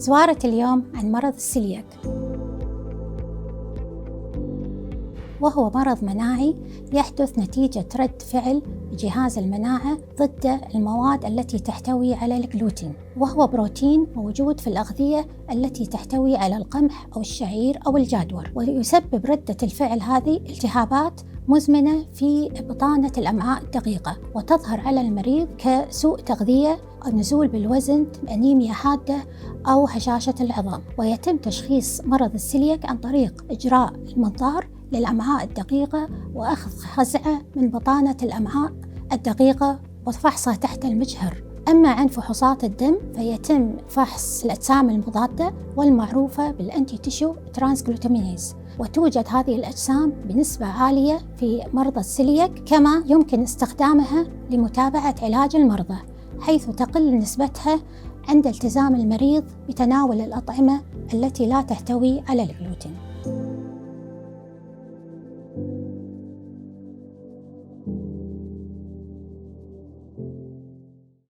سوارة اليوم عن مرض السيلياك، وهو مرض مناعي يحدث نتيجة رد فعل جهاز المناعة ضد المواد التي تحتوي على الجلوتين، وهو بروتين موجود في الأغذية التي تحتوي على القمح أو الشعير أو الجادور، ويسبب ردة الفعل هذه التهابات مزمنة في بطانة الأمعاء الدقيقة، وتظهر على المريض كسوء تغذية أو نزول بالوزن، أنيميا حادة أو هشاشة العظام. ويتم تشخيص مرض السيلياك عن طريق إجراء المنظار للأمعاء الدقيقة وأخذ خزعة من بطانة الأمعاء الدقيقة وفحصها تحت المجهر. أما عن فحوصات الدم فيتم فحص الأجسام المضادة والمعروفة بالأنتي تيشو ترانسجلوتامينيز، وتوجد هذه الأجسام بنسبة عالية في مرضى السيلياك، كما يمكن استخدامها لمتابعة علاج المرضى، حيث تقل نسبتها عند التزام المريض بتناول الأطعمة التي لا تحتوي على الجلوتين.